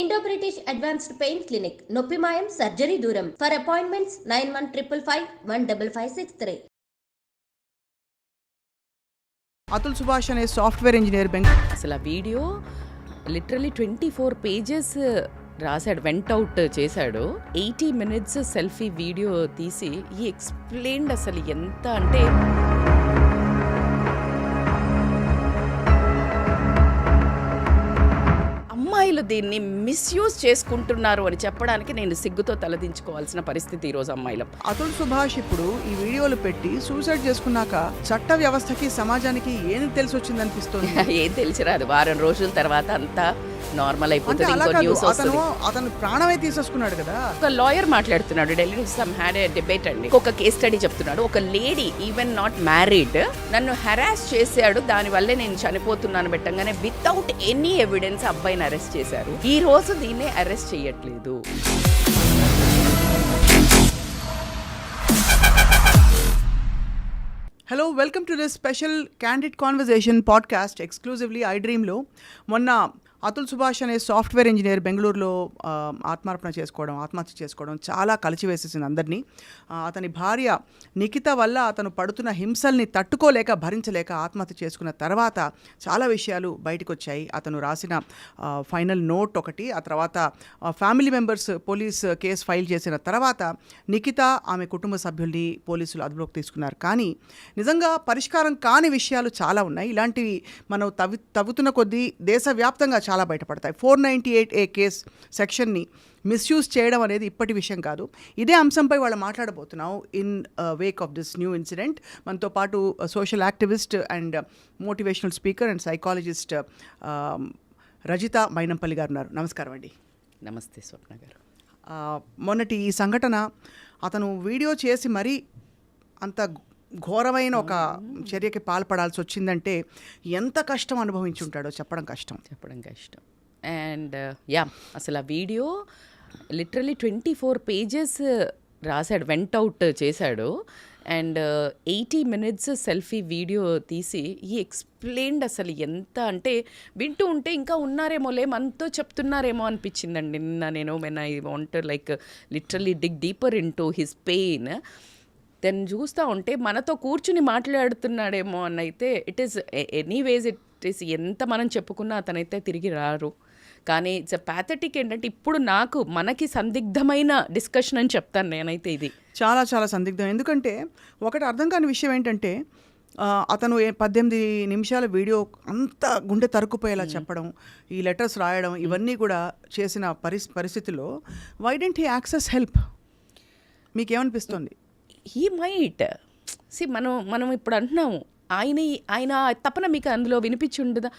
Indo British advanced pain clinic, నొప్పి మాయం, surgery దూరం. For appointments 9155515563. అతుల్ సుభాష్ అనే సాఫ్ట్వేర్ ఇంజనీర్ అసలు ఆ వీడియో లిటరలీ 24 పేజెస్ రాశాడు, వెంట్ అవుట్ చేశాడు. 80 minutes సెల్ఫీ వీడియో తీసి ఈ ఎక్స్ప్లెయిన్డ్ అసలు ఎంత అంటే అమ్మాయిలు దీన్ని మిస్యూజ్ చేసుకుంటున్నారు అని చెప్పడానికి నేను సిగ్గుతో తలదించుకోవాల్సిన పరిస్థితి ఈరోజు అమ్మాయిలు. అతుల్ సుభాష్ ఇప్పుడు ఈ వీడియోలు పెట్టి సూసైడ్ చేసుకున్నాక చట్ట వ్యవస్థకి సమాజానికి ఏం తెలిసి వచ్చింది అనిపిస్తుంది. ఏం తెలిసిరాదు, వారం రోజుల తర్వాత అంతా నార్మల్ అయిపోతుంది. ఇంకో న్యూస్ వస్తుంది. అతను ప్రాణమే తీసేసుకున్నాడు కదా. ఒక లాయర్ మాట్లాడుతున్నాడు, Delhi some had a debate అండి. ఒక కేస్ స్టడీ చెప్తున్నాడు. ఒక లేడీ ఈవెన్ నాట్ మ్యారీడ్ నన్ను హెరాస్ చేశాడు, దానివల్లే నేను చనిపోతున్నాను పెట్టంగానే వితౌట్ ఎనీ ఎవిడెన్స్ అబ్బాయిని అరెస్ట్ చేశారు. ఈ రోజు దీన్నే అరెస్ట్ చేయట్లేదు. Hello, welcome to this special candid conversation podcast exclusively ఐ డ్రీమ్లో. మొన్న అతుల్ సుభాష్ అనే సాఫ్ట్వేర్ ఇంజనీర్ బెంగళూరులో ఆత్మహత్య చేసుకోవడం చాలా కలిచివేసేసింది అందరినీ. అతని భార్య నిఖిత వల్ల అతను పడుతున్న హింసల్ని తట్టుకోలేక భరించలేక ఆత్మహత్య చేసుకున్న తర్వాత చాలా విషయాలు బయటకు వచ్చాయి. అతను రాసిన ఫైనల్ నోట్ ఒకటి, ఆ తర్వాత family members police case file చేసిన తర్వాత నిఖిత ఆమె కుటుంబ సభ్యుల్ని పోలీసులు అదుపులోకి తీసుకున్నారు. కానీ నిజంగా పరిష్కారం కాని విషయాలు చాలా ఉన్నాయి. ఇలాంటివి మనం తవ్వుతున్న కొద్దీ దేశవ్యాప్తంగా చాలా బయటపడతాయి. 498A కేస్ సెక్షన్ని మిస్యూజ్ చేయడం అనేది ఇప్పటి విషయం కాదు. ఇదే అంశంపై వాళ్ళు మాట్లాడబోతున్నాం in Wake of this new incident. మనతో పాటు social activist and motivational speaker and psychologist Rajitha Mynampally గారు ఉన్నారు. నమస్కారం అండి. నమస్తే స్వప్న గారు. మొన్నటి ఈ సంఘటన అతను వీడియో చేసి మరీ అంత ఘోరమైన ఒక చర్యకి పాల్పడాల్సి వచ్చిందంటే ఎంత కష్టం అనుభవించుంటాడో చెప్పడం కష్టం. అండ్ అసలు ఆ వీడియో లిటరలీ 24 పేజెస్ రాశాడు, వెంట్ అవుట్ చేశాడు. అండ్ 80 minutes సెల్ఫీ వీడియో తీసి ఈ ఎక్స్ప్లెయిన్డ్ అసలు ఎంత అంటే వింటూ ఉంటే ఇంకా ఉన్నారేమోలే మనతో చెప్తున్నారేమో అనిపించిందండి నిన్న నేను. When I want like literally dig deeper into his pain, then చూస్తూ ఉంటే మనతో కూర్చుని మాట్లాడుతున్నాడేమో అని అయితే it is anyways it is ఎంత మనం చెప్పుకున్నా అతనైతే తిరిగి రారు. కానీ ఇట్స్ ప్యాథటిక్. ఏంటంటే ఇప్పుడు మనకి సందిగ్ధమైన డిస్కషన్ అని చెప్తాను నేనైతే. ఇది చాలా చాలా సందిగ్ధం. ఎందుకంటే ఒకటి అర్థం కాని విషయం ఏంటంటే అతను 18 నిమిషాల వీడియో అంత గుండె తరుక్కుపోయేలా చెప్పడం, ఈ లెటర్స్ రాయడం, ఇవన్నీ కూడా చేసిన పరిస్థితిలో why didn't he access help? మీకేమనిపిస్తుంది? హీ మైట్ సి మనం ఇప్పుడు అంటున్నాము ఆయన తపన మీకు అందులో వినిపించి ఉండదా?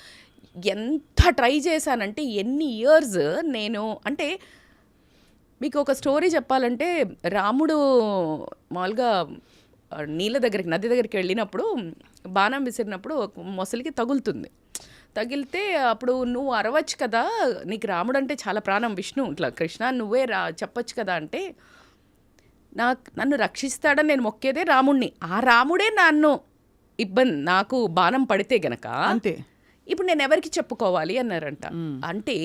ఎంత ట్రై చేశానంటే ఎన్ని ఇయర్స్ నేను అంటే మీకు ఒక స్టోరీ చెప్పాలంటే, రాముడు మామూలుగా నది దగ్గరికి వెళ్ళినప్పుడు బాణం విసిరినప్పుడు మొసలికి తగిలితే అప్పుడు నువ్వు అరవచ్చు కదా, నీకు రాముడు అంటే చాలా ప్రాణం, విష్ణు ఇట్లా కృష్ణ నువ్వే చెప్పచ్చు కదా అంటే, నన్ను రక్షిస్తాడని నేను మొక్కేదే రాముడిని, ఆ రాముడే నాకు బాణం పడితే గనక అంతే, ఇప్పుడు నేను ఎవరికి చెప్పుకోవాలి అన్నారంట. అంటే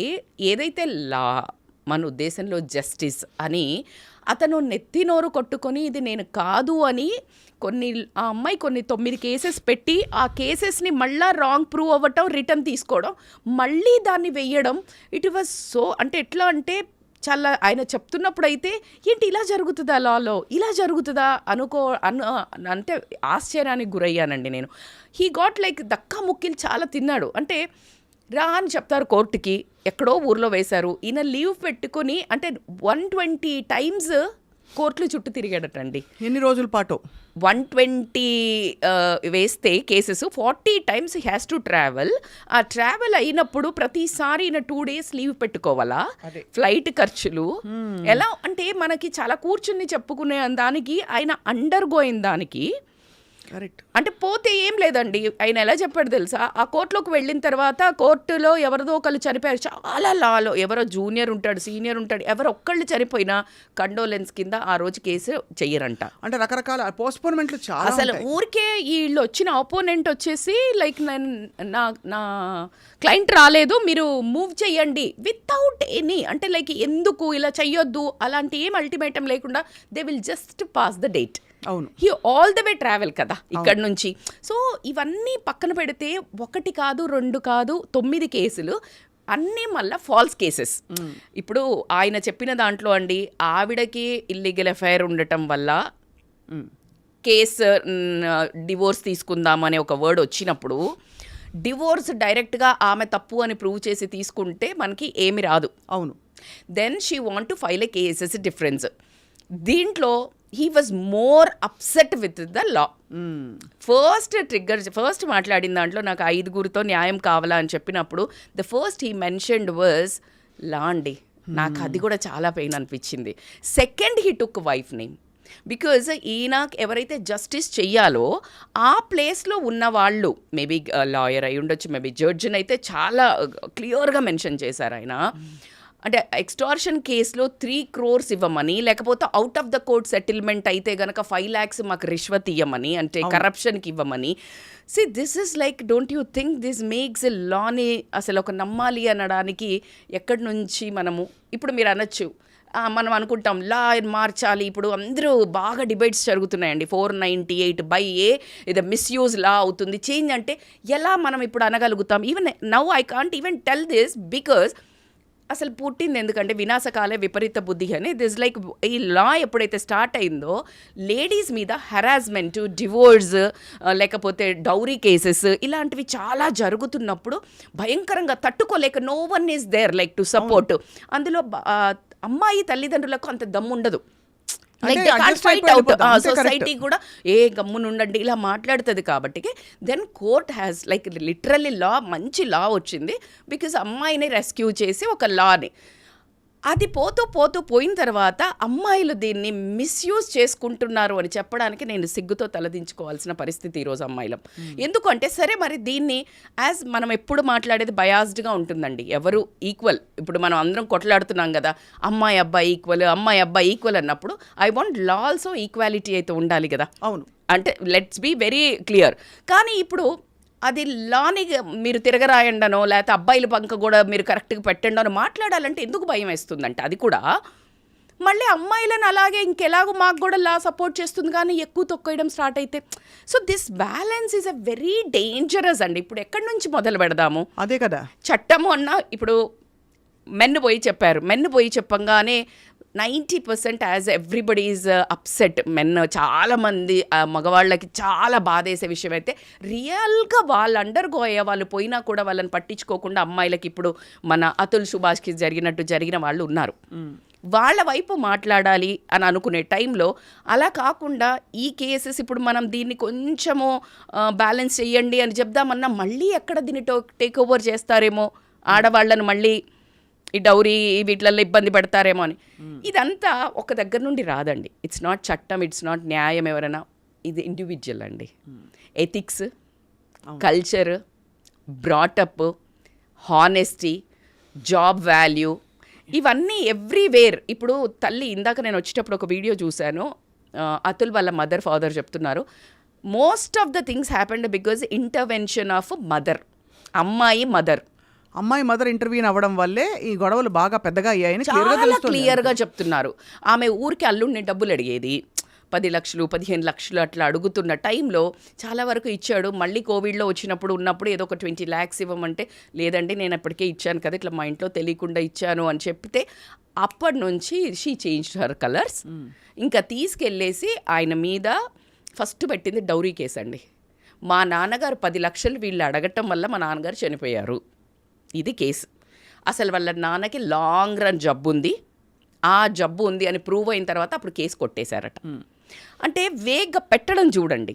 ఏదైతే లా మన ఉద్దేశంలో జస్టిస్ అని అతను నెత్తి నోరు కొట్టుకొని ఇది నేను కాదు అని ఆ అమ్మాయి 9 కేసెస్ పెట్టి ఆ కేసెస్ని మళ్ళీ రాంగ్ ప్రూవ్ అవ్వటం, రిటర్న్ తీసుకోవడం, మళ్ళీ దాన్ని వెయ్యడం, ఇట్ వాజ్ సో అంటే ఎట్లా అంటే చాలా ఆయన చెప్తున్నప్పుడు అయితే ఏంటి ఇలా జరుగుతుందా, లాలో ఇలా జరుగుతుందా అంటే ఆశ్చర్యానికి గురయ్యానండి నేను. హీ గాట్ లైక్ దక్కా ముక్కిలు చాలా తిన్నాడు. అంటే రా అని చెప్తారు కోర్టుకి, ఎక్కడో ఊర్లో వేశారు, ఈయన లీవ్ పెట్టుకొని అంటే 120 times కోర్టులు చుట్టూ తిరిగాడటండి. ఎన్ని రోజుల పాటు? 120 వేస్తే cases 40 times has to travel. ఆ ట్రావెల్ అయినప్పుడు ప్రతిసారి 2 days లీవ్ పెట్టుకోవాలా, ఫ్లైట్ ఖర్చులు ఎలా అంటే మనకి చాలా కూర్చుని చెప్పుకునే దానికి ఆయన అండర్ గోయిన దానికి కరెక్ట్. అంటే పోతే ఏం లేదండి. ఆయన ఎలా చెప్పాడు తెలుసా, ఆ కోర్టులోకి వెళ్ళిన తర్వాత కోర్టులో ఎవరిదో ఒకళ్ళు చనిపోయారు, చాలా లాలో ఎవరో జూనియర్ ఉంటాడు, సీనియర్ ఉంటాడు, ఎవరో ఒక్కళ్ళు చనిపోయినా కండోలెన్స్ కింద ఆ రోజు కేసు చెయ్యరంట. అంటే రకరకాల పోస్ట్పోన్మెంట్లు చాలా అసలు ఉంటాయి. ఊరికే వీళ్ళు వచ్చిన అపోనెంట్ వచ్చేసి లైక్ నా క్లయింట్ రాలేదు, మీరు మూవ్ చేయండి వితౌట్ ఎనీ, అంటే లైక్ ఎందుకు ఇలా చెయ్యొద్దు అలాంటి ఏం అల్టిమేటం లేకుండా they will just pass the date. అవును. He all the way travel కదా ఇక్కడ నుంచి. సో ఇవన్నీ పక్కన పెడితే 1 కాదు 2 కాదు 9 కేసులు అన్నీ మళ్ళీ ఫాల్స్ కేసెస్. ఇప్పుడు ఆయన చెప్పిన దాంట్లో అండి, ఆవిడకి ఇల్లీగల్ అఫైర్ ఉండటం వల్ల కేసు డివోర్స్ తీసుకుందామనే ఒక వర్డ్ వచ్చినప్పుడు డివోర్స్ డైరెక్ట్గా ఆమె తప్పు అని ప్రూవ్ చేసి తీసుకుంటే మనకి ఏమి రాదు. అవును. Then she want to file a cases difference. దీంట్లో he was more upset with the law. First మాట్లాడిన దాంట్లో నాకు 5గురితో న్యాయం కావాలా అని చెప్పినప్పుడు the first he mentioned was law అండి. నాకు అది కూడా చాలా పెయిన్ అనిపించింది. Second he took wife name, because ఈయన ఎవరైతే జస్టిస్ చెయ్యాలో ఆ ప్లేస్లో ఉన్న వాళ్ళు, మేబీ లాయర్ అయి ఉండొచ్చు, మేబీ జడ్జిని అయితే చాలా క్లియర్గా మెన్షన్ చేశారు ఆయన. అంటే ఎక్స్టార్షన్ కేసులో 3 crores ఇవ్వమని, లేకపోతే out of the court settlement అయితే గనక 5 lakhs మాకు రిష్వత్ ఇవ్వమని, అంటే కరప్షన్కి ఇవ్వమని. See this is like, don't you think this makes a లాని అసలు ఒక నమ్మాలి అనడానికి ఎక్కడి నుంచి మనము ఇప్పుడు మీరు అనొచ్చు, మనం అనుకుంటాం లా మార్చాలి, ఇప్పుడు అందరూ బాగా డిబేట్స్ జరుగుతున్నాయండి, 498/A ఇది మిస్యూజ్ లా అవుతుంది, చేంజ్ అంటే ఎలా మనం ఇప్పుడు అనగలుగుతాం? Even now I can't even tell this because అసలు పుట్టింది ఎందుకంటే వినాశకాలే విపరీత బుద్ధి అని. దిస్ లైక్ ఈ లా ఎప్పుడైతే స్టార్ట్ అయిందో లేడీస్ మీద హెరాస్మెంట్, డివోర్స్, లేకపోతే డౌరీ కేసెస్ ఇలాంటివి చాలా జరుగుతున్నప్పుడు భయంకరంగా తట్టుకోలేక no one is there like to support. అందులో అమ్మాయి తల్లిదండ్రులకు అంత దమ్ము ఉండదు. సొసైటీ కూడా గమ్మునుండండి ఇలా మాట్లాడుతుంది కాబట్టి then court has like literally law, మంచి లా వచ్చింది బికాజ్ అమ్మాయిని రెస్క్యూ చేసి ఒక లాని. అది పోయిన తర్వాత అమ్మాయిలు దీన్ని మిస్యూజ్ చేసుకుంటున్నారు అని చెప్పడానికి నేను సిగ్గుతో తలదించుకోవాల్సిన పరిస్థితి ఈరోజు అమ్మాయిలం. ఎందుకంటే సరే మరి దీన్ని యాజ్ మనం ఎప్పుడు మాట్లాడేది బయాస్డ్గా ఉంటుందండి, ఎవరు ఈక్వల్. ఇప్పుడు మనం అందరం కొట్లాడుతున్నాం కదా, అమ్మాయి అబ్బాయి ఈక్వల్ అన్నప్పుడు I want law also equality అయితే ఉండాలి కదా. అవును. అంటే లెట్స్ బీ వెరీ క్లియర్. కానీ ఇప్పుడు అది లాని మీరు తిరగరాయండనో లేకపోతే అబ్బాయిల పంక కూడా మీరు కరెక్ట్గా పెట్టండి అని మాట్లాడాలంటే ఎందుకు భయం వేస్తుందంటే, అది కూడా మళ్ళీ అమ్మాయిలను అలాగే ఇంకెలాగో మాకు కూడా లా సపోర్ట్ చేస్తుంది కానీ ఎక్కువ తొక్కేయడం స్టార్ట్ అయితే. So this balance is a very dangerous అండి. ఇప్పుడు ఎక్కడి నుంచి మొదలు పెడదాము? అదే కదా చట్టము అన్నా ఇప్పుడు మెన్ను పోయి చెప్పంగానే 90% as everybody is upset. Men చాలామంది మగవాళ్ళకి చాలా బాధేసే విషయం అయితే రియల్గా వాళ్ళు అండర్గో అయ్యే వాళ్ళు పోయినా కూడా వాళ్ళని పట్టించుకోకుండా అమ్మాయిలకి ఇప్పుడు మన అతుల్ సుభాష్కి జరిగిన వాళ్ళు ఉన్నారు. వాళ్ళ వైపు మాట్లాడాలి అని అనుకునే టైంలో అలా కాకుండా ఈ కేసెస్ ఇప్పుడు మనం దీన్ని కొంచెము బ్యాలెన్స్ చేయండి అని చెప్దామన్నా మళ్ళీ ఎక్కడ దీన్ని టేక్ ఓవర్ చేస్తారేమో, ఆడవాళ్ళను మళ్ళీ ఈ డౌరీ వీటిలలో ఇబ్బంది పెడతారేమో అని. ఇదంతా ఒక దగ్గర నుండి రాదండి. ఇట్స్ నాట్ చట్టం, ఇట్స్ నాట్ న్యాయం ఎవరైనా, ఇది ఇండివిజువల్ అండి. Ethics, culture, brought up, honesty, job value ఇవన్నీ ఎవ్రీవేర్. ఇప్పుడు తల్లి, ఇందాక నేను వచ్చేటప్పుడు ఒక వీడియో చూశాను, అతుల్ వాళ్ళ ఫాదర్ చెప్తున్నారు, most of the things happened because intervention of అమ్మాయి మదర్ ఇంటర్వ్యూన్ అవ్వడం వల్లే ఈ గొడవలు బాగా పెద్దగా అయ్యాయని క్లియర్గా చెప్తున్నారు. ఆమె ఊరికి అల్లుడిని డబ్బులు అడిగేది, 10 లక్షలు 15 లక్షలు అట్లా అడుగుతున్న టైంలో చాలా వరకు ఇచ్చాడు. మళ్ళీ కోవిడ్లో ఉన్నప్పుడు ఏదో ఒక 20 lakhs ఇవ్వమంటే లేదండి నేను అప్పటికే ఇచ్చాను కదా, ఇట్లా మా ఇంట్లో తెలియకుండా ఇచ్చాను అని చెప్తే అప్పటి నుంచి షీ చేంజ్ హర్ కలర్స్. ఇంకా తీసుకెళ్ళేసి ఆయన మీద ఫస్ట్ పెట్టింది డౌరీ కేసు అండి. మా నాన్నగారు 10 లక్షలు వీళ్ళు అడగటం వల్ల మా నాన్నగారు చనిపోయారు, ఇది కేసు. అసలు వాళ్ళ నాన్నకి లాంగ్ రన్ జబ్బు ఉంది, ఆ జబ్బు ఉంది అని ప్రూవ్ అయిన తర్వాత అప్పుడు కేసు కొట్టేశారట. అంటే వేగ్గా పెట్టడం చూడండి,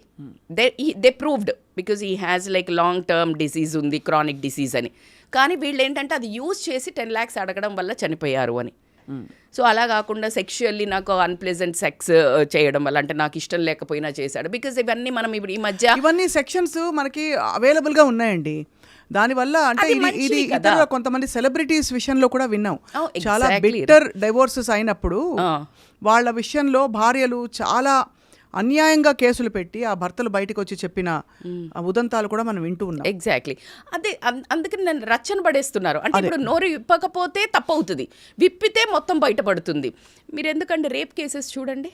they proved because he has like long term disease ఉంది, క్రానిక్ డిసీజ్ అని. కానీ వీళ్ళు ఏంటంటే అది యూజ్ చేసి 10 lakhs అడగడం వల్ల చనిపోయారు అని. సో అలా కాకుండా సెక్షువల్లీ నాకు అన్ప్లెజెంట్ సెక్స్ చేయడం వల్ల, అంటే నాకు ఇష్టం లేకపోయినా చేశాడు. బికాజ్ ఇవన్నీ మనం ఇప్పుడు ఈ మధ్య ఇవన్నీ సెక్షన్స్ మనకి అవైలబుల్ గా ఉన్నాయండి. దానివల్ల అంటే ఇది ఇతరుల కొంతమంది సెలబ్రిటీస్ విషయంలో కూడా విన్నాం. చాలా బిట్టర్ డైవోర్సెస్ అయినప్పుడు వాళ్ళ విషయంలో భార్యలు చాలా అన్యాయంగా కేసులు పెట్టి ఆ భర్తలు బయటకు వచ్చి చెప్పిన ఉదంతాలు కూడా మనం వింటూ ఉన్నాం. ఎగ్జాక్ట్లీ అదే. అందుకని నన్ను రచ్చన పడేస్తున్నారు. అంటే ఇప్పుడు నోరు విప్పకపోతే తప్పవుతుంది, విప్పితే మొత్తం బయటపడుతుంది. మీరు ఎందుకంటే రేప్ కేసెస్ చూడండి,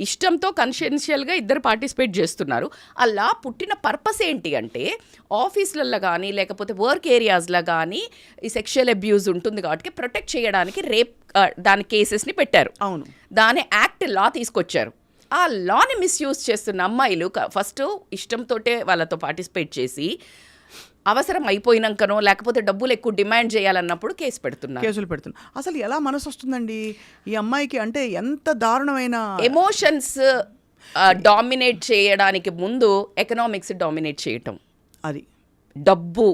ఇష్టంతో కన్షియన్షియల్గా ఇద్దరు పార్టిసిపేట్ చేస్తున్నారు. అలా పుట్టిన పర్పస్ ఏంటి అంటే ఆఫీసులలో కానీ లేకపోతే వర్క్ ఏరియాస్లో కానీ ఈ సెక్షువల్ అబ్యూజ్ ఉంటుంది కాబట్టి ప్రొటెక్ట్ చేయడానికి రేప్ దాని కేసెస్ని పెట్టారు. అవును, దాని యాక్ట్ లా తీసుకొచ్చారు. ఆ లాని మిస్యూజ్ చేస్తున్న అమ్మాయిలు ఫస్ట్ ఇష్టంతోటే వాళ్ళతో పార్టిసిపేట్ చేసి అవసరం అయిపోయినాకనో లేకపోతే డబ్బులు ఎక్కువ డిమాండ్ చేయాలన్నప్పుడు కేసులు పెడుతున్నారు. అసలు ఎలా మనసు వస్తుందండి ఈ అమ్మాయికి? అంటే ఎంత దారుణమైన ఎమోషన్స్ డామినేట్ చేయడానికి ముందు ఎకనామిక్స్ డామినేట్ చేయటం. అది డబ్బు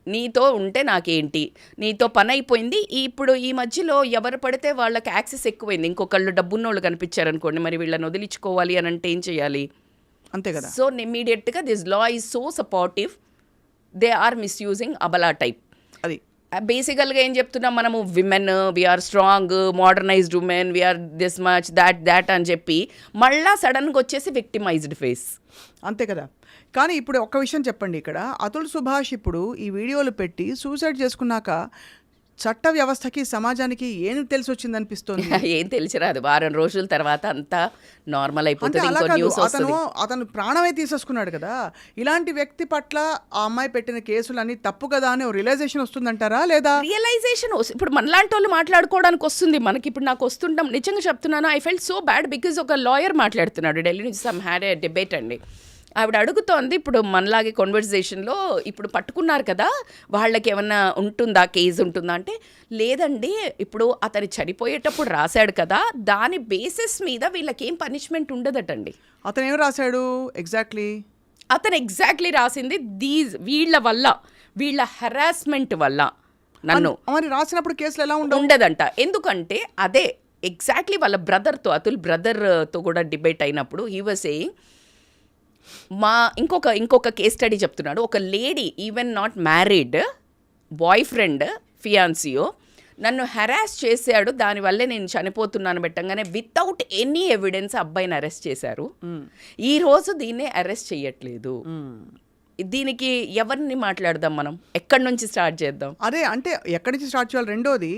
నీతో ఉంటే నాకేంటి, నీతో పని అయిపోయింది. ఇప్పుడు ఈ మధ్యలో ఎవరు పడితే వాళ్ళకి యాక్సెస్ ఎక్కువైంది. ఇంకొకళ్ళు డబ్బున్నోళ్ళు కనిపించారనుకోండి, మరి వీళ్ళని వదిలించుకోవాలి అని అంటే ఏం చేయాలి? అంతే కదా. సో ఇమ్మీడియట్గా this law is so supportive, they are misusing అబలా టైప్. అది బేసికల్గా ఏం చెప్తున్నాం మనము, women we are strong, modernised women, we are this much that అని చెప్పి మళ్ళా సడన్గా వచ్చేసి విక్టిమైజ్డ్ ఫేస్. అంతే కదా. కానీ ఇప్పుడు ఒక్క విషయం చెప్పండి, ఇక్కడ అతుల్ సుభాష్ ఇప్పుడు ఈ వీడియోలు పెట్టి సూసైడ్ చేసుకున్నాక చట్ట వ్యవస్థకి సమాజానికి ఏం తెలిసి వచ్చింది అనిపిస్తుంది? ఏం తెలిసిరాదు. వారం రోజుల తర్వాత అంతా నార్మల్ అయిపోతుంది. అతను ప్రాణమే తీసేసుకున్నాడు కదా. ఇలాంటి వ్యక్తి పట్ల ఆ అమ్మాయి పెట్టిన కేసులన్నీ తప్పు కదా అని రిలైజేషన్ వస్తుందంటారా? లేదా రియలైజేషన్ ఇప్పుడు మనలాంటి వాళ్ళు మాట్లాడుకోవడానికి వస్తుంది మనకి. ఇప్పుడు నాకు వస్తుంటాం, నిజంగా చెప్తున్నాను, I felt so bad because ఒక లాయర్ మాట్లాడుతున్నాడు ఢిల్లీ నుంచి, సమ్ హ్యాడ్ ఏ డిబేట్ అండి. ఆవిడ అడుగుతోంది, ఇప్పుడు మనలాగే కాన్వర్సేషన్లో ఇప్పుడు పట్టుకున్నారు కదా, వాళ్ళకి ఏమన్నా ఉంటుందా, కేసు ఉంటుందా అంటే, లేదండి ఇప్పుడు అతను చనిపోయేటప్పుడు రాశాడు కదా, దాని బేసిస్ మీద వీళ్ళకేం పనిష్మెంట్ ఉండదటండి. అతను ఏం రాశాడు ఎగ్జాక్ట్లీ? అతను ఎగ్జాక్ట్లీ రాసింది వీళ్ళ వల్ల, వీళ్ళ హెరాస్మెంట్ వల్ల నన్ను. మరి రాసినప్పుడు కేసులు ఎలా ఉండదంట. ఎందుకంటే అదే ఎగ్జాక్ట్లీ వాళ్ళ బ్రదర్తో, అతుల్ బ్రదర్తో కూడా డిబేట్ అయినప్పుడు హీ వాజ్ సేయింగ్, ఇంకొక కేస్ స్టడీ చెప్తున్నాడు. ఒక lady, even not married, boyfriend ఫియాన్సియో నన్ను హెరాస్ చేశాడు, దానివల్లే నేను చనిపోతున్నాను పెట్టంగానే వితౌట్ ఎనీ ఎవిడెన్స్ అబ్బాయిని అరెస్ట్ చేశారు. ఈరోజు దీన్నే అరెస్ట్ చేయట్లేదు. దీనికి ఎవరిని మాట్లాడదాం మనం? ఎక్కడి నుంచి స్టార్ట్ చేద్దాం? అదే అంటే ఎక్కడి నుంచి స్టార్ట్ చేయాలి? రెండోది,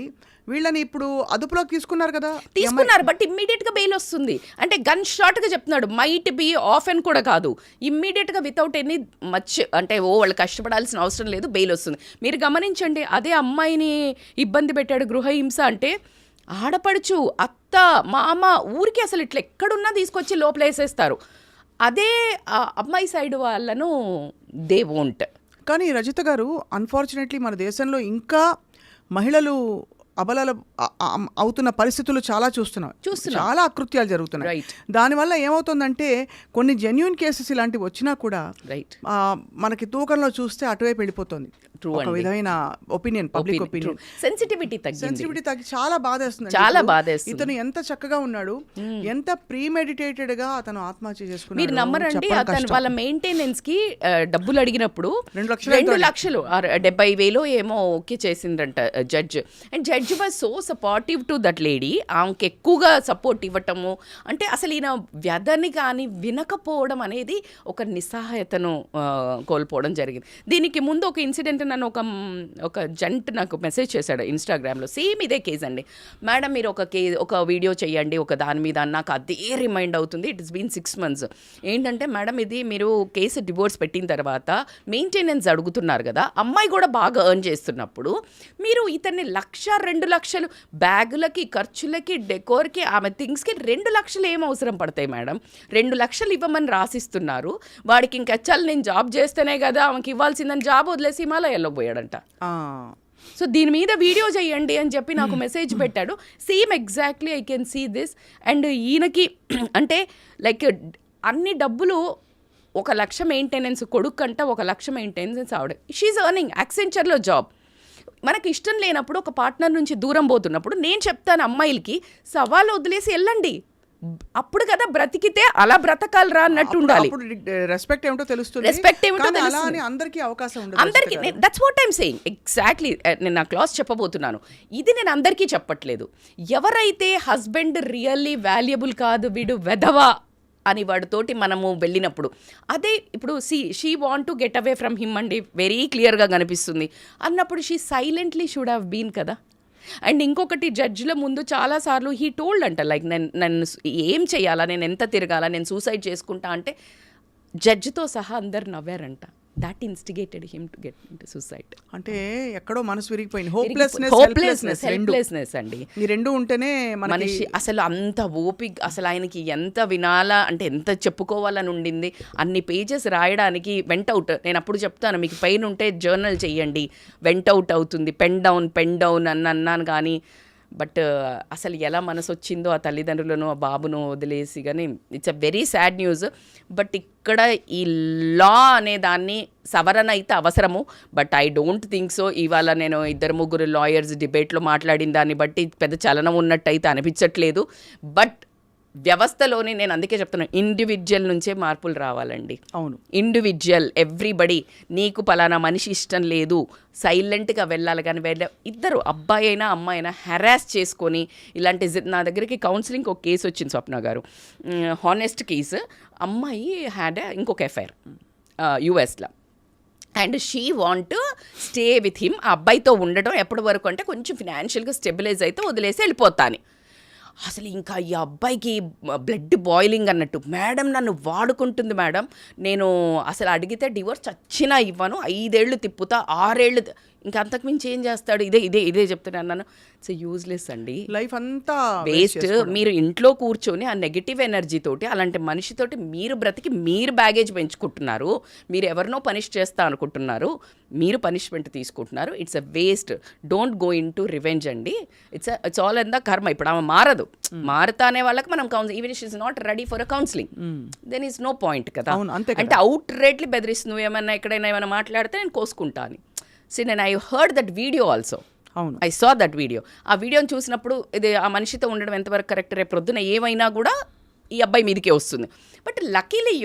వీళ్ళని ఇప్పుడు అదుపులోకి తీసుకున్నారు కదా, బట్ ఇమ్మీడియట్గా బెయిల్ వస్తుంది. అంటే గన్ షాట్గా చెప్తున్నాడు, మైట్ బి ఆఫ్ అని కూడా కాదు, ఇమ్మీడియట్గా వితౌట్ ఎనీ అంటే వాళ్ళు కష్టపడాల్సిన అవసరం లేదు, బెయిల్ వస్తుంది. మీరు గమనించండి, అదే అమ్మాయిని ఇబ్బంది పెట్టాడు, గృహహింస అంటే ఆడపడుచు, అత్త, మామ ఊరికి అసలు ఇట్లా ఎక్కడున్నా తీసుకొచ్చి లోపల వేసేస్తారు. అదే అమ్మాయి సైడ్ వాళ్ళను దే వోంట్. కానీ రజిత గారు, అన్ఫార్చునేట్లీ మన దేశంలో ఇంకా మహిళలు అబలాలు అవుతున్న పరిస్థితులు చాలా చూస్తున్నాం. చాలా అకృత్యాలు జరుగుతున్నాయి. దానివల్ల ఏమవుతుందంటే కొన్ని జెన్యూన్ కేసెస్ ఇలాంటివి వచ్చినా కూడా మనకి తూకంలో చూస్తే అటువైపు వెళ్ళిపోతుంది. ఒక విధమైన ఒపీనియన్, పబ్లిక్ ఒపీనియన్, సెన్సిటివిటీ తగ్గి చాలా బాధేస్తుంది. ఇతను ఎంత చక్కగా ఉన్నాడు, ఎంత ప్రీమెడిటేటెడ్ గా అతను ఆత్మహత్య చేసుకున్నాడు. మీరు నమ్మరండి, అతను వాళ్ళ మెయింటెనెన్స్ కి డబ్బులు అడిగినప్పుడు 2 లక్షలు 70,000 ఏమో ఓకే చేసిందంట judge. And judge was so supportive to that lady. ఆమెకి ఎక్కువగా సపోర్ట్ ఇవ్వటము, అంటే అసలు ఈయన వ్యధని కానీ వినకపోవడం అనేది ఒక నిస్సహాయతను కోల్పోవడం జరిగింది. దీనికి ముందు ఒక ఇన్సిడెంట్, నన్ను ఒక జంట్ నాకు మెసేజ్ చేశాడు ఇన్స్టాగ్రామ్లో, సేమ్ ఇదే కేసు అండి. మేడం మీరు ఒక వీడియో చేయండి ఒక దాని మీద, నాకు అదే రిమైండ్ అవుతుంది. It is been 6 months. ఏంటంటే మేడం ఇది మీరు కేసు డివోర్స్ పెట్టిన తర్వాత మెయింటెనెన్స్ అడుగుతున్నారు కదా, అమ్మాయి కూడా బాగా ఎర్న్ చేస్తున్నప్పుడు మీరు ఇతన్ని 1-2 లక్షలు బ్యాగులకి, ఖర్చులకి, డెకోర్కి, ఆమె థింగ్స్కి 2 లక్షలు ఏం అవసరం పడతాయి మేడం? 2 లక్షలు ఇవ్వమని రాసిస్తున్నారు. వాడికి ఇంకెచ్చాలి నేను జాబ్ చేస్తేనే కదా ఆమెకి ఇవ్వాల్సిందని జాబ్ వదిలేసి హిమాలయాల్లో పోయాడంట. సో దీని మీద వీడియో చేయండి అని చెప్పి నాకు మెసేజ్ పెట్టాడు. Same exactly I can see this. And ఈయనకి అంటే లైక్ అన్ని డబ్బులు 1 లక్ష మెయింటెనెన్స్ కొడుకు అంట, 1 లక్ష మెయింటెనెన్స్ ఆవిడ. షీఈ్ ఎర్నింగ్ యాక్సెంచర్లో జాబ్. మనకి ఇష్టం లేనప్పుడు ఒక పార్ట్నర్ నుంచి దూరం పోతున్నప్పుడు నేను చెప్తాను అమ్మాయిలకి సవాలు వదిలేసి వెళ్ళండి, అప్పుడు కదా బ్రతికితే అలా బ్రతకాలరా అన్నట్టు ఉండాలి. రెస్పెక్ట్ ఏమిటో తెలుస్తుంది, రెస్పెక్ట్ ఏమిటో అలా తెలుస్తుంది అని అందరికీ అవకాశం ఉండదు. అందరికీ that's what I'm saying exactly. నేను నా క్లాస్ చెప్పబోతున్నాను, ఇది నేను అందరికీ చెప్పట్లేదు. ఎవరైతే హస్బెండ్ రియల్లీ వాల్యుబుల్ కాదు, వీడు వెధవా అని వాడితోటి మనము వెళ్ళినప్పుడు, అదే ఇప్పుడు she want to get away from him అండి, వెరీ క్లియర్గా కనిపిస్తుంది అన్నప్పుడు she silently should have been కదా. అండ్ ఇంకొకటి జడ్జిల ముందు చాలాసార్లు హీ టోల్డ్ అంట, లైక్ నన్ను ఏం చేయాలా, నేను ఎంత తిరగాల, నేను సూసైడ్ చేసుకుంటా అంటే జడ్జితో సహా అందరు నవ్వారంట. That instigated him to get into suicide. అంటే ఎక్కడో మనసు విరిగిపోయింది, హోప్లెస్నెస్ అండి. ఈ రెండు ఉంటేనే మనిషి అసలు అంత ఓపిక, అసలు ఆయనకి ఎంత వినాలా అంటే ఎంత చెప్పుకోవాలని ఉండింది, అన్ని పేజెస్ రాయడానికి వెంట్ అవుట్. నేను అప్పుడు చెప్తాను, మీకు పెయిన్ ఉంటే జర్నల్ చెయ్యండి, వెంట్ అవుట్ అవుతుంది, పెన్ డౌన్ అని అన్నాను. కానీ బట్ అసలు ఎలా మనసు వచ్చిందో ఆ తల్లిదండ్రులను ఆ బాబును వదిలేసి. కానీ it's a very sad news. But ఇక్కడ ఈ లా అనే దాన్ని సవరణ అయితే అవసరము, but I don't think so. ఇవాళ నేను 2-3 లాయర్స్ డిబేట్లో మాట్లాడిన దాన్ని బట్టి పెద్ద చలనం ఉన్నట్టు అయితే అనిపించట్లేదు. బట్ వ్యవస్థలోని నేను అందుకే చెప్తున్నాను, ఇండివిజువల్ నుంచే మార్పులు రావాలండి. అవును, ఇండివిజువల్ ఎవ్రీబడి. నీకు పలానా మనిషి ఇష్టం లేదు, సైలెంట్గా వెళ్ళాలి. కానీ ఇద్దరు అబ్బాయి అయినా అమ్మాయి అయినా హెరాస్ చేసుకొని ఇలాంటి నా దగ్గరికి కౌన్సిలింగ్ ఒక కేసు వచ్చింది స్వప్న గారు, హానెస్ట్ కేసు. అమ్మాయి హ్యాడ్ ఇంకొక ఎఫ్ఐఆర్ యుఎస్లో, and she want stay with him. ఆ అబ్బాయితో ఉండటం ఎప్పటి వరకు అంటే కొంచెం ఫినాన్షియల్గా స్టెబిలైజ్ అయితే వదిలేసి వెళ్ళిపోతాను. అసలు ఇంకా ఈ అబ్బాయికి బ్లడ్ బాయిలింగ్ అన్నట్టు, మేడం నన్ను వాడుకుంటుంది మేడం, నేను అసలు అడిగితే డివోర్స్ చచ్చినా ఇవ్వను, 5 ఏళ్ళు తిప్పుతా, 6 ఏళ్ళు, ఇంకా అంతకుమించి ఏం చేస్తాడు, ఇదే చెప్తాను అన్నాను. ఇట్స్ యూజ్లెస్ అండి, లైఫ్ అంతా వేస్ట్. మీరు ఇంట్లో కూర్చొని ఆ నెగిటివ్ ఎనర్జీ తోటి అలాంటి మనిషితోటి మీరు బ్రతికి మీరు బ్యాగేజ్ పెంచుకుంటున్నారు, మీరు ఎవరినో పనిష్ చేస్తా అనుకుంటున్నారు, మీరు పనిష్మెంట్ తీసుకుంటున్నారు. It's a waste. Don't go into revenge అండి. It's all in the karma. ఇప్పుడు ఆమె మారదు, మారుతానే వాళ్ళకి మనం counselling, even it is not ready for a counselling, then is no point కదా. అంటే అవుట్ రేట్లీ బెదిరిస్తుంది, నువ్వు ఏమన్నా ఎక్కడైనా ఏమైనా మాట్లాడితే నేను కోసుకుంటాను. సో నేను I heard that video also, I saw that video. ఆ వీడియోని చూసినప్పుడు ఇది ఆ మనిషితో ఉండడం ఎంతవరకు కరెక్ట్, రేపు ప్రొద్దున ఏమైనా కూడా ఈ అబ్బాయి మీదకే వస్తుంది. బట్ లక్కీలీ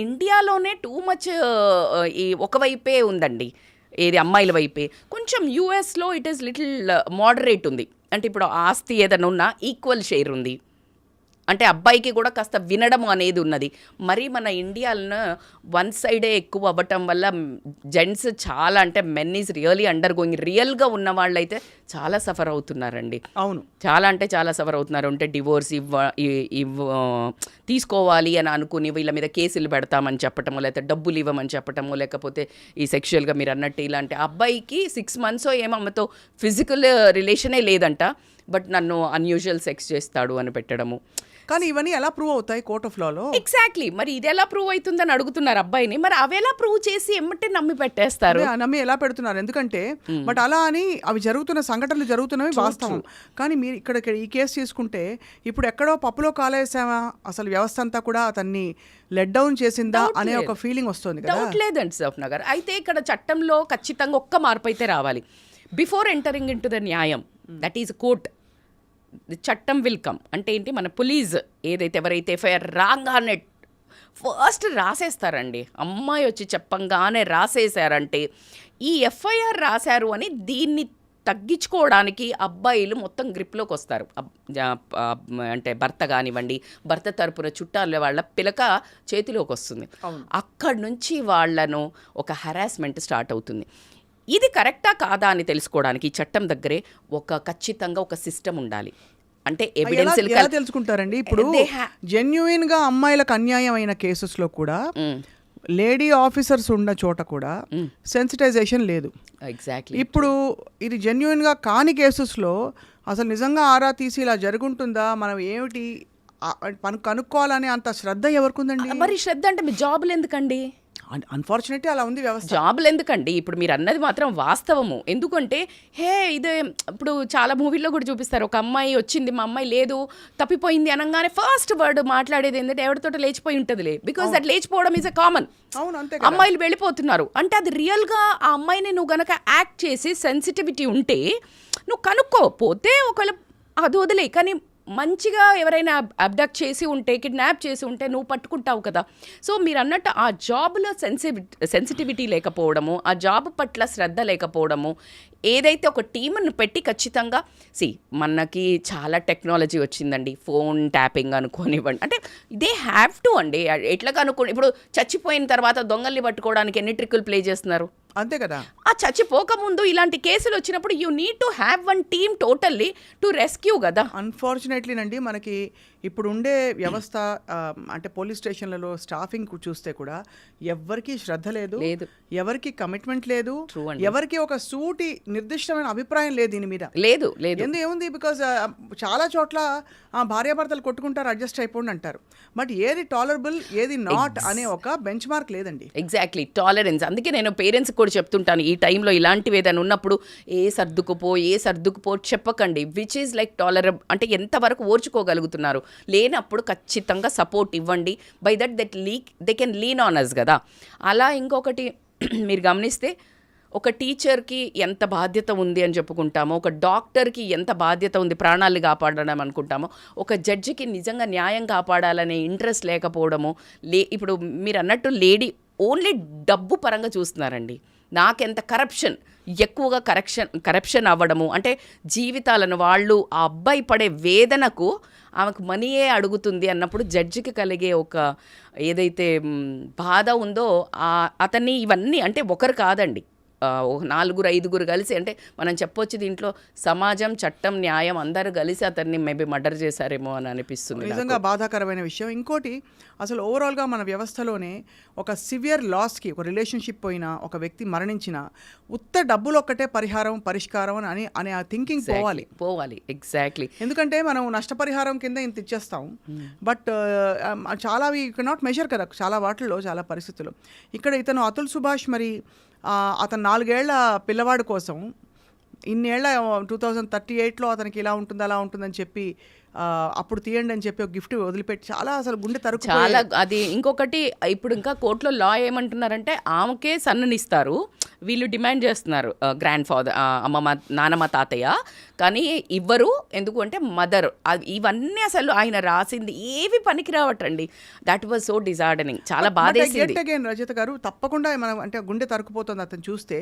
ఇండియాలోనే టూ మచ్ ఈ ఒకవైపే ఉందండి, ఏది అమ్మాయిల వైపే. కొంచెం యూఎస్లో ఇట్ ఈస్ లిటిల్ మోడరేట్ ఉంది, అంటే ఇప్పుడు ఆస్తి ఏదైనా ఉన్నా ఈక్వల్ షేర్ ఉంది, అంటే అబ్బాయికి కూడా కాస్త వినడం అనేది ఉన్నది. మరి మన ఇండియాలో వన్ సైడే ఎక్కువ అవ్వటం వల్ల జెంట్స్ చాలా, అంటే men is really under going, రియల్గా ఉన్న వాళ్ళైతే చాలా సఫర్ అవుతున్నారండి. అవును, చాలా అంటే చాలా సఫర్ అవుతున్నారు. అంటే డివోర్స్ తీసుకోవాలి అని అనుకుని వీళ్ళ మీద కేసులు పెడతామని చెప్పటము, లేకపోతే డబ్బులు ఇవ్వమని చెప్పటము, లేకపోతే ఈ సెక్షువల్గా మీరు అన్నట్టు ఇలాంటి. అబ్బాయికి 6 months ఏమో అమ్మతో ఫిజికల్ రిలేషనే లేదంట, బట్ నన్ను అన్యూజువల్ సెక్స్ చేస్తాడు అని పెట్టడము. కానీ ఇవన్నీ ఎలా ప్రూవ్ అవుతాయి కోర్ట్ ఆఫ్ లాలో? ఎగ్జాక్ట్లీ, మరి ఇది ఎలా ప్రూవ్ అవుతుందని అడుగుతున్నారు అబ్బాయిని. మరి అవి ఎలా ప్రూవ్ చేసి ఎమ్మటే నమ్మి పెట్టేస్తారు, నమ్మి ఎలా పెడుతున్నారు? ఎందుకంటే బట్ అలా అని అవి జరుగుతున్న సంఘటనలు జరుగుతున్నవి వాస్తవం. కానీ మీరు ఇక్కడ ఈ కేసు తీసుకుంటే ఇప్పుడు ఎక్కడో పప్పులో కాలేసామా, అసలు వ్యవస్థ అంతా కూడా అతన్ని లెట్ డౌన్ చేసిందా అనే ఒక ఫీలింగ్ వస్తుంది కదా. డౌట్ లేదండి స్వప్న గారు. అయితే ఇక్కడ చట్టంలో ఖచ్చితంగా ఒక్క మార్పు అయితే రావాలి. Before entering in to the న్యాయం, దట్ ఈజ్ కోర్ట్, చట్టం విల్ కమ్. అంటే ఏంటి, మన పోలీస్ ఏదైతే ఎవరైతే ఎఫ్ఐఆర్ రాగానే ఫస్ట్ రాసేస్తారండి, అమ్మాయి వచ్చి చెప్పంగానే రాసేసారంటే ఈ ఎఫ్ఐఆర్ రాశారు అని దీన్ని తగ్గించుకోవడానికి అబ్బాయిలు మొత్తం గ్రిప్లోకి వస్తారు. అంటే భర్త కానివ్వండి, భర్త తరపున చుట్టాల వాళ్ళ పిలక చేతిలోకి వస్తుంది. అక్కడి నుంచి వాళ్ళను ఒక హెరాస్మెంట్ స్టార్ట్ అవుతుంది. ఇది కరెక్టా కాదా అని తెలుసుకోవడానికి చట్టం దగ్గరే ఖచ్చితంగా ఒక సిస్టమ్ ఉండాలి. అంటే ఎవిడెన్స్ ఎలా తెలుసుకుంటారండి? ఇప్పుడు జెన్యూన్ గా అమ్మాయిలకు అన్యాయం అయిన కేసెస్లో కూడా లేడీ ఆఫీసర్స్ ఉన్న చోట కూడా సెన్సిటైజేషన్ లేదు. ఎగ్జాక్ట్లీ. ఇప్పుడు ఇది జెన్యూన్గా కాని కేసెస్లో అసలు నిజంగా ఆరా తీసి ఇలా జరుగుంటుందా, మనం ఏమిటి కనుక్కోవాలని అంత శ్రద్ధ ఎవరికి ఉందండి? మరి శ్రద్ధ అంటే మీ జాబులు ఎందుకండి? అన్ఫార్చునేట్లీ అలా ఉంది వ్యవస్థ. జాబులు ఎందుకండి, ఇప్పుడు మీరు అన్నది మాత్రం వాస్తవము. ఎందుకంటే ఇదే ఇప్పుడు చాలా మూవీల్లో కూడా చూపిస్తారు, ఒక అమ్మాయి వచ్చింది, మా అమ్మాయి లేదు తప్పిపోయింది అనగానే ఫస్ట్ వర్డ్ మాట్లాడేది ఏంటంటే ఎవరితోట లేచిపోయి ఉంటుందిలే, బికాస్ దట్ లేచిపోవడం ఈజ్ అ కామన్. అవును, అంతే. అమ్మాయిలు వెళ్ళిపోతున్నారు అంటే అది రియల్గా ఆ అమ్మాయిని నువ్వు గనక యాక్ట్ చేసి సెన్సిటివిటీ ఉంటే నువ్వు కనుక్కోపోతే ఒకవేళ అది వదిలే, కానీ మంచిగా ఎవరైనా అబ్డక్ట్ చేసి ఉంటే, కిడ్నాప్ చేసి ఉంటే నువ్వు పట్టుకుంటావు కదా. సో మీరు అన్నట్టు ఆ జాబ్లో సెన్సిటివిటీ లేకపోవడము, ఆ జాబ్ పట్ల శ్రద్ధ లేకపోవడము, ఏదైతే ఒక టీంను పెట్టి ఖచ్చితంగా మనకి చాలా టెక్నాలజీ వచ్చిందండి, ఫోన్ ట్యాపింగ్ అనుకోనివ్వండి, అంటే దే హ్యావ్ టు అండి. ఎట్లా కనుక్కోండి, ఇప్పుడు చచ్చిపోయిన తర్వాత దొంగల్ని పట్టుకోవడానికి ఎన్ని ట్రిక్కులు ప్లే చేస్తున్నారు, అంతే కదా. ఆ చచ్చిపోకముందు ఇలాంటి కేసులు వచ్చినప్పుడు you need to have one team totally to rescue కదా. అన్ఫార్చునేట్లీనండి మనకి ఇప్పుడు ఉండే వ్యవస్థ అంటే పోలీస్ స్టేషన్లలో స్టాఫింగ్ చూస్తే కూడా ఎవరికి శ్రద్ధ లేదు, ఎవరికి కమిట్మెంట్ లేదు, ఎవరికి ఒక సూటి నిర్దిష్టమైన అభిప్రాయం లేదు దీని మీద. లేదు ఏముంది, బికాజ్ చాలా చోట్ల భార్యాభర్తలు కొట్టుకుంటారు, అడ్జస్ట్ అయిపోండి అంటారు, బట్ ఏది టాలరబుల్ ఏది నాట్ అనే ఒక బెంచ్ మార్క్ లేదండి. Exactly, tolerance. అందుకే నేను పేరెంట్స్ కూడా చెప్తుంటాను, ఈ టైంలో ఇలాంటివి ఏదైనా ఉన్నప్పుడు ఏ సర్దుకుపో చెప్పకండి, విచ్ ఈజ్ లైక్ టాలరబుల్, అంటే ఎంతవరకు ఓర్చుకోగలుగుతున్నారు, లేనప్పుడు ఖచ్చితంగా సపోర్ట్ ఇవ్వండి. By that they can lean on us కదా. అలా ఇంకొకటి మీరు గమనిస్తే ఒక టీచర్కి ఎంత బాధ్యత ఉంది అని చెప్పుకుంటామో, ఒక డాక్టర్కి ఎంత బాధ్యత ఉంది ప్రాణాలు కాపాడడం అనుకుంటామో, ఒక జడ్జికి నిజంగా న్యాయం కాపాడాలనే ఇంట్రెస్ట్ లేకపోవడము, ఇప్పుడు మీరు అన్నట్టు లేడీ ఓన్లీ డబ్బు పరంగా చూస్తున్నారండి. నాకెంత ఎక్కువగా కరప్షన్ అవ్వడము, అంటే జీవితాలను వాళ్ళు ఆ అబ్బాయి పడే వేదనకు ఆమెకు మనీయే అడుగుతుంది అన్నప్పుడు జడ్జికి కలిగే ఒక ఏదైతే బాధ ఉందో అతన్ని ఇవన్నీ అంటే ఒకరు కాదండి, 4-5 కలిసి, అంటే మనం చెప్పొచ్చు దీంట్లో సమాజం, చట్టం, న్యాయం అందరూ కలిసి అతన్ని మేబీ మర్డర్ చేశారేమో అని అనిపిస్తుంది. నిజంగా బాధాకరమైన విషయం. ఇంకోటి, అసలు ఓవరాల్గా మన వ్యవస్థలోనే ఒక సివియర్ లాస్కి, ఒక రిలేషన్షిప్ పోయినా, ఒక వ్యక్తి మరణించిన ఉత్త డబ్బులు ఒక్కటే పరిష్కారం అనే ఆ థింకింగ్ పోవాలి. ఎగ్జాక్ట్లీ. ఎందుకంటే మనం నష్టపరిహారం కింద ఇంత ఇచ్చేస్తాం, బట్ చాలా నాట్ మెజర్ కదా చాలా వాటిల్లో, చాలా పరిస్థితుల్లో. ఇక్కడ ఇతను అతుల్ సుభాష్ మరి అతను 4 ఏళ్ల పిల్లవాడు కోసం ఇన్నేళ్ల 2038లో అతనికి ఇలా ఉంటుంది అలా ఉంటుందని చెప్పి అప్పుడు తీయండి అని చెప్పి ఒక గిఫ్ట్ వదిలిపెట్టి చాలా అసలు గుండె తరుకు చాలా. అది ఇంకొకటి, ఇప్పుడు ఇంకా కోర్టులో లా ఏమంటున్నారంటే ఆమెకే సన్నునిస్తారు, వీళ్ళు డిమాండ్ చేస్తున్నారు గ్రాండ్ ఫాదర్, అమ్మమ్మ, నానమ్మ, తాతయ్య, కానీ ఇవ్వరు. ఎందుకు అంటే మదర్. ఇవన్నీ అసలు ఆయన రాసింది ఏవి పనికి రావటండి. దట్ వాజ్ సో డిజార్డనింగ్, చాలా బాధేసింది. అగైన్ రజిత గారు, తప్పకుండా మనం అంటే గుండె తరుకుపోతుంది అతను చూస్తే.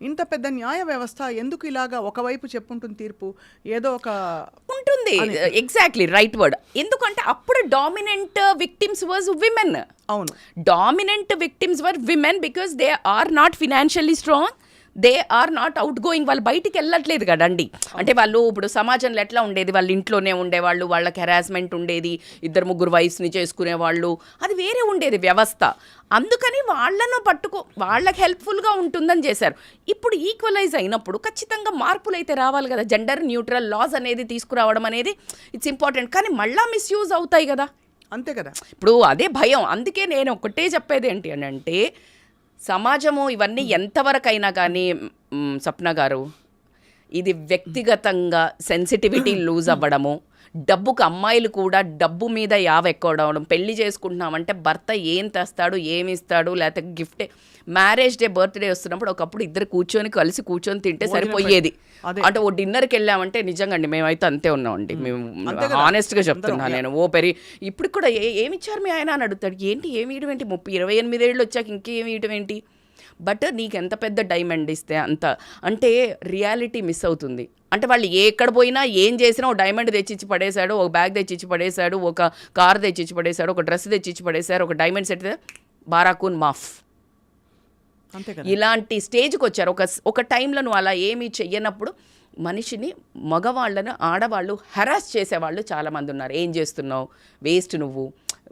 ఇంత పెద్ద న్యాయ వ్యవస్థ ఎందుకు ఇలాగా ఒకవైపు చెప్పుంటుంది తీర్పు, ఏదో ఒక ఉంటుంది. Exactly right word. ఎందుకంటే అప్పుడు డామినెంట్ విక్టిమ్స్ వాజ్ విమెన్. అవును, dominant victims were women because they are not financially strong, they are not outgoing. వాళ్ళు బయటికి వెళ్ళట్లేదు కదండి. అంటే వాళ్ళు ఇప్పుడు సమాజంలో ఎట్లా ఉండేది, వాళ్ళు ఇంట్లోనే ఉండేవాళ్ళు, వాళ్ళకి హెరాస్మెంట్ ఉండేది, 2-3 వైఫ్స్ని చేసుకునేవాళ్ళు, అది వేరే ఉండేది వ్యవస్థ. అందుకని వాళ్ళను వాళ్ళకి హెల్ప్ఫుల్గా ఉంటుందని చేశారు. ఇప్పుడు ఈక్వలైజ్ అయినప్పుడు ఖచ్చితంగా మార్పులు అయితే రావాలి కదా. జెండర్ న్యూట్రల్ లాస్ అనేది తీసుకురావడం అనేది ఇట్స్ ఇంపార్టెంట్, కానీ మళ్ళా మిస్యూజ్ అవుతాయి కదా. అంతే కదా, ఇప్పుడు అదే భయం. అందుకే నేను ఒకటే చెప్పేది ఏంటి అని అంటే, సమాజము ఇవన్నీ ఎంతవరకైనా కానీ స్వప్న గారు, ఇది వ్యక్తిగతంగా సెన్సిటివిటీ లూజ్ అవ్వడము, డబ్బుకు అమ్మాయిలు కూడా డబ్బు మీద ఎక్కువడం, పెళ్లి చేసుకుంటున్నామంటే భర్త ఏం తెస్తాడు, ఏమి ఇస్తాడు, లేకపోతే గిఫ్టే. మ్యారేజ్ డే, బర్త్డే వస్తున్నప్పుడు ఒకప్పుడు ఇద్దరు కలిసి కూర్చొని తింటే సరిపోయేది. అంటే ఓ డిన్నర్కి వెళ్ళామంటే నిజంగా అండి మేమైతే అంతే ఉన్నామండి, మేము ఆనెస్ట్గా చెప్తున్నాను నేను. ఇప్పుడు కూడా ఏమిచ్చారు మీ ఆయన అని అడుగుతాడు. ఏంటి ఏమి ఇయడం ఏంటి, 28 ఏళ్ళు వచ్చాక ఇంకేమి ఇయడం ఏంటి, బట్ నీకు ఎంత పెద్ద డైమండ్ ఇస్తే అంత, అంటే రియాలిటీ మిస్ అవుతుంది. అంటే వాళ్ళు ఎక్కడ పోయినా ఏం చేసినా ఒక డైమండ్ తెచ్చిచ్చి పడేశాడు, ఒక బ్యాగ్ తెచ్చిచ్చి పడేశాడు, ఒక కార్ తెచ్చిచ్చి పడేశాడు, ఒక డ్రెస్ తెచ్చిచ్చి పడేశారు, ఒక డైమండ్ సెట్ బారాకూన్ మాఫ్, ఇలాంటి స్టేజ్కి వచ్చారు. ఒక టైంలో నువ్వు అలా ఏమీ చెయ్యనప్పుడు మనిషిని, మగవాళ్ళను ఆడవాళ్ళు హెరాస్ చేసేవాళ్ళు చాలామంది ఉన్నారు. ఏం చేస్తున్నావు, వేస్ట్ నువ్వు,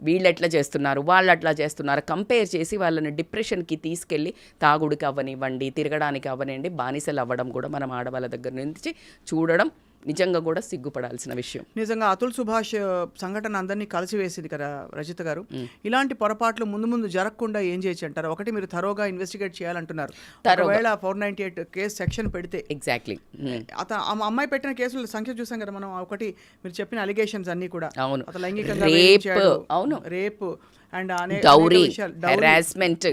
వీళ్ళు ఎట్లా చేస్తున్నారు, వాళ్ళు అట్లా చేస్తున్నారు, కంపేర్ చేసి వాళ్ళని డిప్రెషన్కి తీసుకెళ్ళి తాగుడికి అవ్వనివ్వండి, తిరగడానికి అవ్వనివ్వండి, బానిసలు అవ్వడం కూడా మనం ఆడవాళ్ళ దగ్గర నుంచి చూడడం నిజంగా కూడా సిగ్గుపడాల్సిన విషయం. నిజంగా అతుల్ సుభాష్ సంఘటన అందరినీ కలిసివేసింది కదా రజిత గారు. ఇలాంటి పొరపాట్లు ముందు ముందు జరగకుండా ఏం చేయొచ్చు అంటారు? ఒకటి, మీరు థరోగా ఇన్వెస్టిగేట్ చేయాలంటున్నారు. ఒకవేళ 498 కేసు సెక్షన్ పెడితే, ఎగ్జాక్ట్లీ అమ్మాయి పెట్టిన కేసుల సంఖ్య చూసాం కదా మనం. ఒకటి, మీరు చెప్పిన అలిగేషన్స్ అన్ని కూడా అవును, అతను లైంగికంగా అవును, rape and dowry, harassment,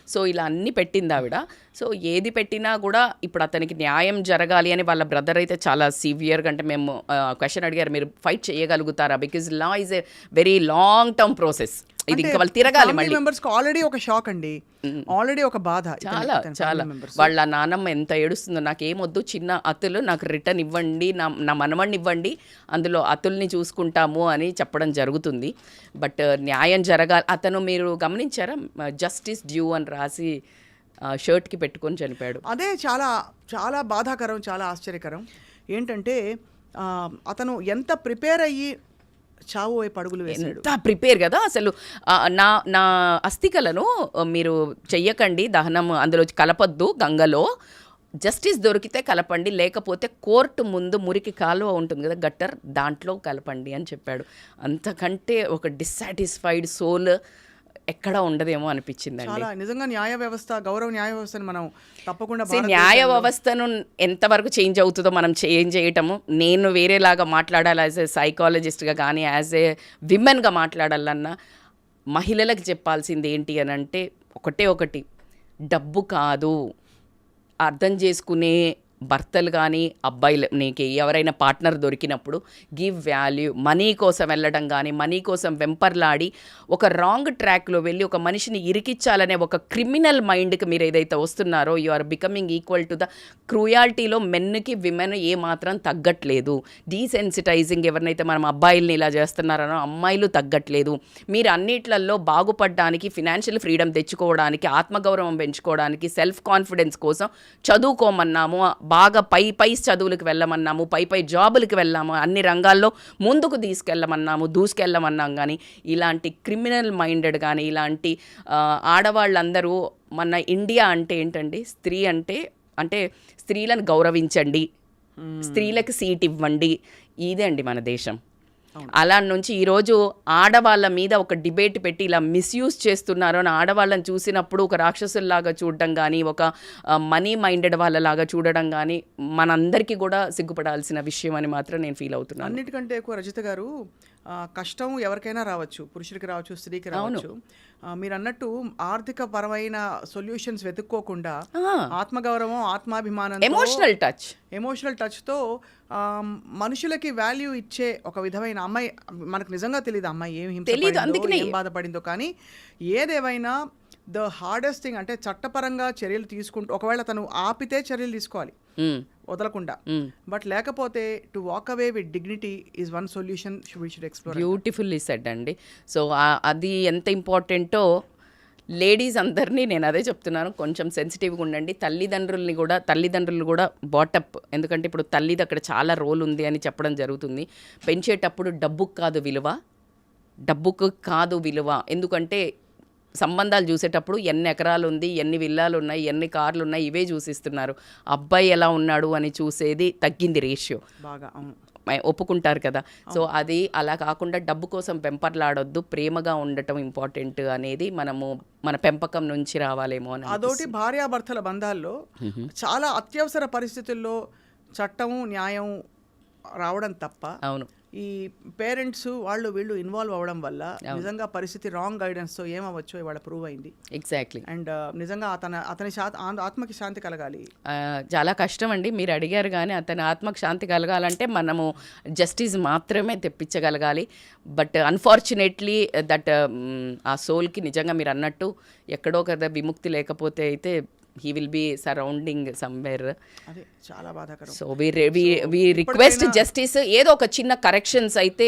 so ఇలా అన్ని పెట్టింది ఆవిడ. సో ఏది పెట్టినా కూడా ఇప్పుడు అతనికి న్యాయం జరగాలి అని వాళ్ళ బ్రదర్ అయితే చాలా సివియర్గా, అంటే మేము క్వశ్చన్ అడిగారు, మీరు ఫైట్ చేయగలుగుతారా, because law is a very long term process, ఇది ఇంకా వాళ్ళు తిరగాలి మళ్ళీ. మెంబర్స్ ఆల్రెడీ ఒక షాక్ అండి, ఆల్రెడీ ఒక బాధ చాలా చాలా. వాళ్ళ నానమ్మ ఎంత ఏడుస్తుందో, నాకేమొద్దు, చిన్న అతులు నాకు రిటర్న్ ఇవ్వండి, నా మనమణ్ణి ఇవ్వండి, అందులో అతుల్ని చూసుకుంటాము అని చెప్పడం జరుగుతుంది. బట్ న్యాయం జరగాలి. అతను మీరు గమనించారా, జస్టిస్ డ్యూ అని రాసి షర్ట్కి పెట్టుకొని చనిపోయాడు. అదే చాలా చాలా బాధాకరం, చాలా ఆశ్చర్యకరం. ఏంటంటే అతను ఎంత ప్రిపేర్ అయ్యి చావు వైపు అడుగులు వేశాడు. ఎంత ప్రిపేర్ కదా అసలు. నా అస్థికలను మీరు చెయ్యకండి దహనం, అందులో కలపొద్దు గంగలో, జస్టిస్ దొరికితే కలపండి, లేకపోతే కోర్టు ముందు మురికి కాలువ ఉంటుంది కదా, గట్టర్, దాంట్లో కలపండి అని చెప్పాడు. అంతకంటే ఒక డిస్సాటిస్ఫైడ్ సోల్ ఎక్కడ ఉండదేమో అనిపించిందండి. చాలా నిజంగా న్యాయ వ్యవస్థ, గౌరవ న్యాయ వ్యవస్థను మనం తప్పకుండా న్యాయ వ్యవస్థను ఎంతవరకు చేంజ్ అవుతుందో మనం చేంజ్ చేయటము. నేను వేరేలాగా మాట్లాడాలి యాజ్ ఏ సైకాలజిస్ట్గా, కానీ యాజ్ ఏ విమెన్గా మాట్లాడాలన్నా మహిళలకు చెప్పాల్సింది ఏంటి అని అంటే ఒకటి, డబ్బు కాదు, అర్థం చేసుకునే భర్తలు కానీ అబ్బాయిలు, నీకు ఎవరైనా పార్ట్నర్ దొరికినప్పుడు గివ్ వాల్యూ. మనీ కోసం వెళ్ళడం కానీ, మనీ కోసం వెంపర్లాడి ఒక రాంగ్ ట్రాక్లో వెళ్ళి ఒక మనిషిని ఇరికిచ్చాలనే ఒక క్రిమినల్ మైండ్కి మీరు ఏదైతే వస్తున్నారో, you are becoming equal to the క్రూయాలిటీలో మెన్కి విమెన్ ఏమాత్రం తగ్గట్లేదు. డీసెన్సిటైజింగ్, ఎవరినైతే మనం అబ్బాయిల్ని ఇలా చేస్తున్నారనో అమ్మాయిలు తగ్గట్లేదు. మీరు అన్నిట్లలో బాగుపడడానికి, ఫినాన్షియల్ ఫ్రీడమ్ తెచ్చుకోవడానికి, ఆత్మగౌరవం పెంచుకోవడానికి, సెల్ఫ్ కాన్ఫిడెన్స్ కోసం చదువుకోమన్నాము, బాగా పై చదువులకు వెళ్ళమన్నాము, పై జాబులకు వెళ్ళాము, అన్ని రంగాల్లో ముందుకు దూసుకెళ్ళమన్నాం. కానీ ఇలాంటి క్రిమినల్ మైండెడ్ కానీ ఇలాంటి ఆడవాళ్ళందరూ, మన ఇండియా అంటే ఏంటండి, స్త్రీ అంటే స్త్రీలను గౌరవించండి, స్త్రీలకు సీట్ ఇవ్వండి, ఇదే అండి మన దేశం. అలా నుంచి ఈరోజు ఆడవాళ్ళ మీద ఒక డిబేట్ పెట్టి ఇలా మిస్యూజ్ చేస్తున్నారు అని ఆడవాళ్ళని చూసినప్పుడు ఒక రాక్షసుల్లాగా చూడడం కానీ, ఒక మనీ మైండెడ్ వాళ్ళలాగా చూడడం కానీ మనందరికీ కూడా సిగ్గుపడాల్సిన విషయం అని మాత్రం నేను ఫీల్ అవుతున్నాను. అన్నిటికంటే ఎక్కువ రజిత గారు, కష్టం ఎవరికైనా రావచ్చు, పురుషుడికి రావచ్చు, స్త్రీకి రావచ్చు. మీరు అన్నట్టు ఆర్థిక పరమైన సొల్యూషన్స్ వెతుక్కోకుండా ఆత్మగౌరవం, ఆత్మాభిమానం, ఎమోషనల్ టచ్తో మనుషులకి వాల్యూ ఇచ్చే ఒక విధమైన అమ్మాయి, మనకు నిజంగా తెలియదు అమ్మాయి ఏం బాధపడిందో, కానీ ఏదేవైనా ద హార్డెస్ట్ థింగ్ అంటే చట్టపరంగా చర్యలు తీసుకుంటూ, ఒకవేళ తను ఆపితే చర్యలు తీసుకోవాలి వదలకుండా, బట్ లేకపోతే to walk away with dignity is one solution we should explore. Beautifully said అండి. సో అది ఎంత ఇంపార్టెంటో లేడీస్ అందరినీ నేను అదే చెప్తున్నాను, కొంచెం సెన్సిటివ్గా ఉండండి. తల్లిదండ్రులు కూడా బాటప్, ఎందుకంటే ఇప్పుడు తల్లిది అక్కడ చాలా రోల్ ఉంది అని చెప్పడం జరుగుతుంది. పెంచేటప్పుడు డబ్బుకు కాదు విలువ, ఎందుకంటే సంబంధాలు చూసేటప్పుడు ఎన్ని ఎకరాలు ఉంది, ఎన్ని విల్లాలు ఉన్నాయి, ఎన్ని కార్లు ఉన్నాయి, ఇవే చూసిస్తున్నారు. అబ్బాయి ఎలా ఉన్నాడు అని చూసేది తగ్గింది రేషియో, బాగా ఒప్పుకుంటారు కదా. సో అది అలా కాకుండా డబ్బు కోసం పెంపర్లాడొద్దు, ప్రేమగా ఉండటం ఇంపార్టెంట్ అనేది మన పెంపకం నుంచి రావాలేమో అని. అదొకటి, భార్యాభర్తల బంధాల్లో చాలా అత్యవసర పరిస్థితుల్లో చట్టము న్యాయం రావడం తప్ప, అవును, ఈ పేరెంట్స్ వీళ్ళు ఇన్వాల్వ్ అవ్వడం వల్ల నిజంగా పరిస్థితి రాంగ్ గైడెన్స్తో ఏమవ్వచ్చో ఇవాళ ప్రూవ్ అయింది. ఎగ్జాక్ట్లీ. అండ్ నిజంగా అతని ఆత్మకి శాంతి కలగాలి. చాలా కష్టం అండి, మీరు అడిగారు. కానీ అతని ఆత్మకి శాంతి కలగాలంటే మనము జస్టిస్ మాత్రమే తెప్పించగలగాలి. బట్ అన్ఫార్చునేట్లీ దట్ ఆ సోల్కి నిజంగా మీరు అన్నట్టు ఎక్కడో కదా విముక్తి లేకపోతే అయితే he will be surrounding somewhere. అదే చాలా బాధాకరం. So we request justice. ఏదో ఒక చిన్న కరెక్షన్స్ అయితే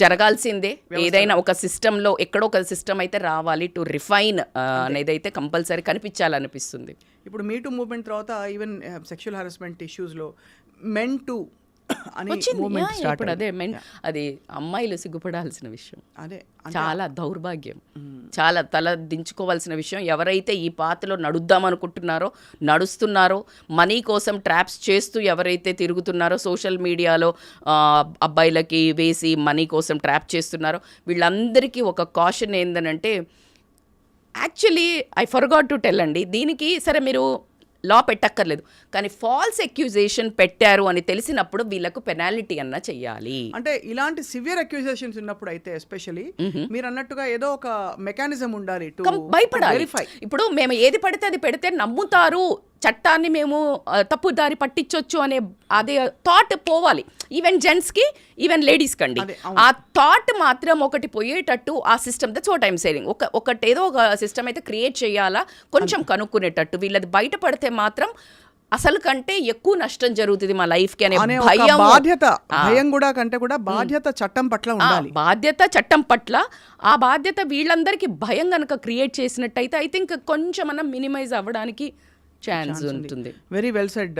జరగాల్సిందే. ఏదైనా ఒక సిస్టంలో ఎక్కడో ఒక సిస్టమ్ అయితే రావాలి టు రిఫైన్ అనేది అయితే కంపల్సరీ కనిపించాలనిపిస్తుంది. ఇప్పుడు మీటూ మూవ్మెంట్ తర్వాత ఈవెన్ సెక్షువల్ హరాస్మెంట్ ఇష్యూస్లో మెన్ టు అని వచ్చింది. movement start ఇప్పుడు అదే అయింది. అది అమ్మాయిలు సిగ్గుపడాల్సిన విషయం, అదే చాలా దౌర్భాగ్యం, చాలా తల దించుకోవాల్సిన విషయం. ఎవరైతే ఈ పాతలో నడుద్దామనుకుంటున్నారో, నడుస్తున్నారో, మనీ కోసం ట్రాప్స్ చేస్తూ ఎవరైతే తిరుగుతున్నారో, సోషల్ మీడియాలో అబ్బాయిలకి వేసి మనీ కోసం ట్రాప్ చేస్తున్నారో, వీళ్ళందరికీ ఒక కాషన్ ఏందనంటే, actually I forgot to tell అండి, దీనికి సరే మీరు లా పెట్టక్కర్లేదు, కానీ ఫాల్స్ అక్యూజేషన్ పెట్టారు అని తెలిసినప్పుడు వీళ్ళకు పెనాల్టీ అన్న చెయ్యాలి. అంటే ఇలాంటి సివియర్ అక్యూజేషన్స్ ఉన్నప్పుడు అయితే ఎస్పెషల్లీ మీరు అన్నట్టుగా ఏదో ఒక మెకానిజం ఉండాలి టు భయపడాలి. వెరిఫై. ఇప్పుడు మేము ఏది పడితే అది పెడితే నమ్ముతారు, చట్టాన్ని మేము తప్పుదారి పట్టించొచ్చు అనే అదే థాట్ పోవాలి. ఈవెన్ జెంట్స్కి, ఈవెన్ లేడీస్కి అండి. ఆ థాట్ మాత్రం ఒకటి పోయేటట్టు ఆ system, that's what I'm saying. ఒకటేదో ఒక సిస్టమ్ అయితే క్రియేట్ చేయాలా, కొంచెం కనుక్కునేటట్టు. వీళ్ళది బయటపడితే మాత్రం అసలు కంటే ఎక్కువ నష్టం జరుగుతుంది మా లైఫ్కి అనే అనే ఒక భయం, బాధ్యత, భయం కూడా కంటే కూడా బాధ్యత చట్టం పట్ల ఉండాలి. బాధ్యత చట్టం పట్ల, ఆ బాధ్యత వీళ్ళందరికీ భయం కనుక క్రియేట్ చేసినట్టయితే ఐ థింక్ కొంచెం మనం మినిమైజ్ అవ్వడానికి ఛాన్స్ ఉంటుంది. వెరీ వెల్ సెడ్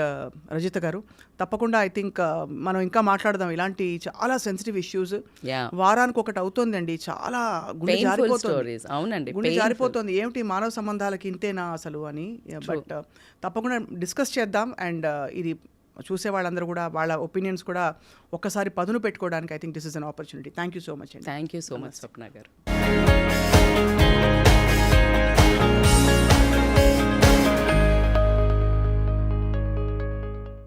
రజిత గారు. తప్పకుండా ఐ థింక్ మనం ఇంకా మాట్లాడదాం ఇలాంటి చాలా సెన్సిటివ్ ఇష్యూస్. వారానికి ఒకటి అవుతుందండి, చాలా గుండె జారిపోతుంది. అవునండి, గుండె జారిపోతుంది, ఏమిటి మానవ సంబంధాలకి ఇంతేనా అసలు అని. బట్ తప్పకుండా డిస్కస్ చేద్దాం. అండ్ ఇది చూసే వాళ్ళందరూ కూడా వాళ్ళ ఒపీనియన్స్ కూడా ఒక్కసారి పదును పెట్టుకోవడానికి I think this is an opportunity. Thank you so much అండి. థ్యాంక్ యూ సో మచ్ స్వప్న గారు.